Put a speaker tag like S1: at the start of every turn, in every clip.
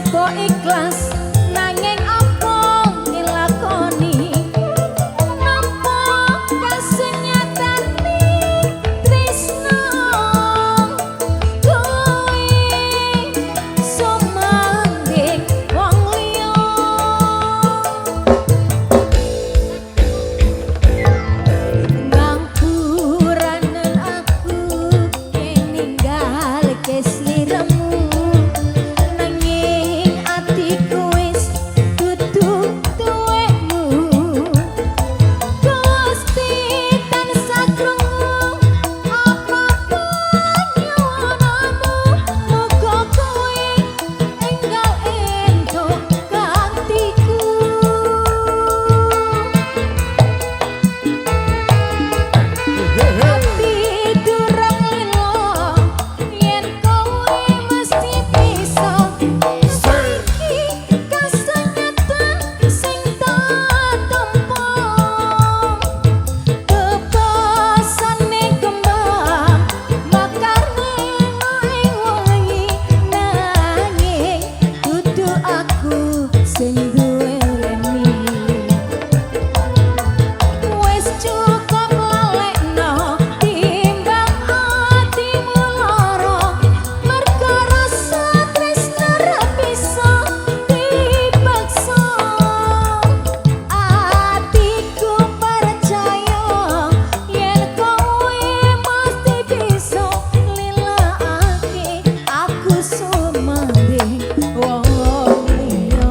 S1: nyoba ikhlas nanging apa nglakoni nampa kasunyatane tresno kowe sumanding wong liya ngampuranen aku yen ninggalke sliramu nanging atiku wis dudu tuwekmu Gusti tansah krungu apapun nyuwunmu muga kowe enggal entuk gantiku Ati durung lilo yen kowe mesti bisa saiki kasunyatan sing tak tampa bebasane kembang makarne ing wengi nanging dudu aku sing duweni wis cukup lalekno timbang atimu lara merga rasa tresno ra bisa dipaksa atiku percaya yen kowe mesti bisa lilakake aku sumanding wong liya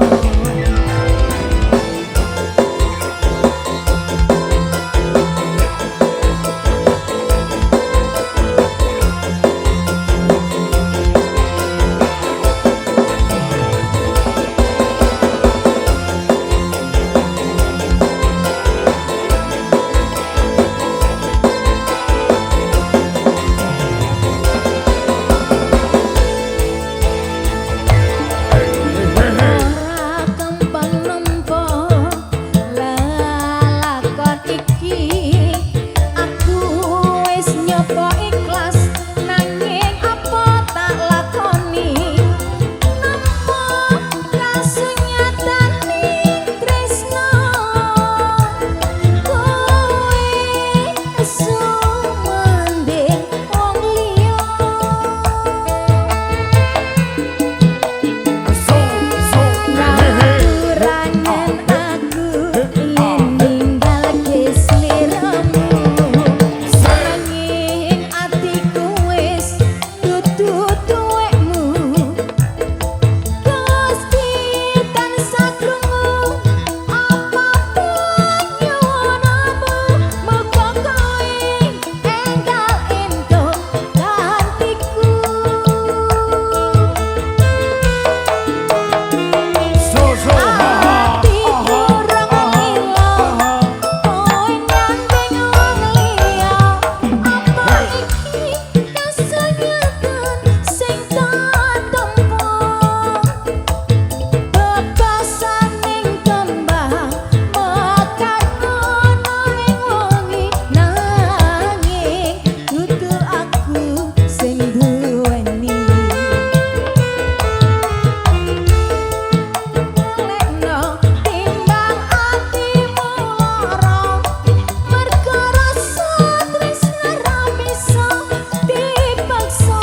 S1: ora gampang nampa lalakon iki aku wis nyoba ikhlas nanging apa tak lakoni nampa kasunyatane tresno kowe sumanding wong liya Ngapuranen aku yen ninggalke sliramu nanging atiku wis dudu tuwekmu Gusti tansah krungu apapun nyuwunmu muga kowe enggal entuk gantiku Ati durung lilo kowe nyanding wong liya apa iki kasunyatan sing tak tampa bebasaning kembang mekar ana ing wengi nanging dudu aku sing duweni Lekno timbang atimu lara merga rasa tresno ra bisa dipaksa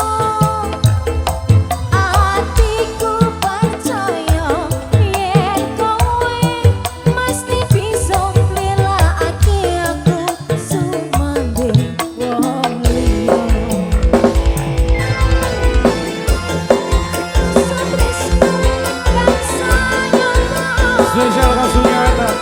S1: atiku percaya yen kowe mesti bisa lilakake aku sumanding wong liya Satresno kang sayang
S2: Spesial kasunyatan.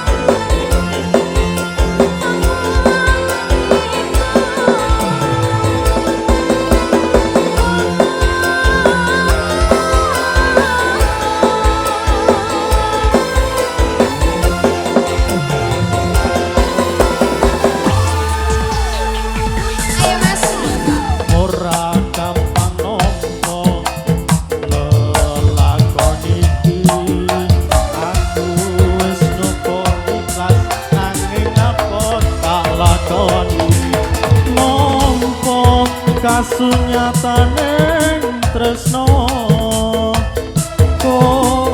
S1: Ayo Mas
S2: Ora gampang nampa lelakon iki aku wis nyoba ikhlas nanging apa tak lakoni nampa kasunyatane tresno kowe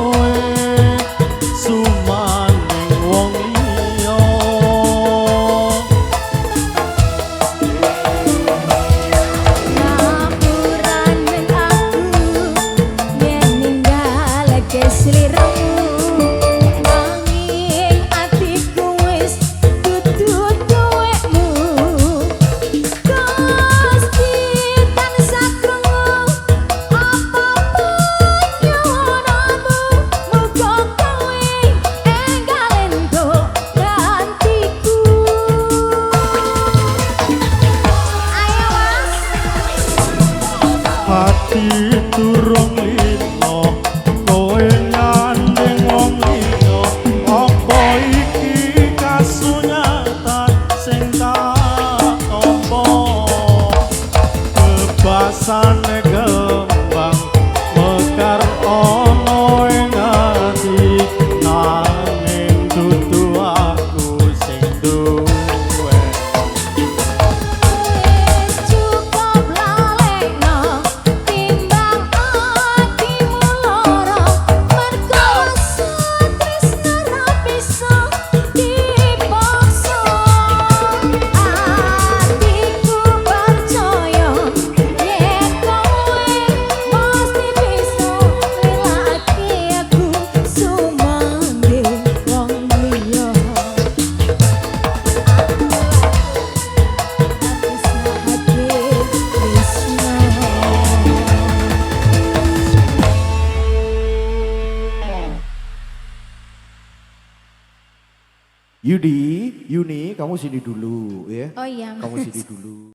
S3: Yuni, kamu sini dulu ya.
S1: Oh iya.
S3: Kamu sini dulu.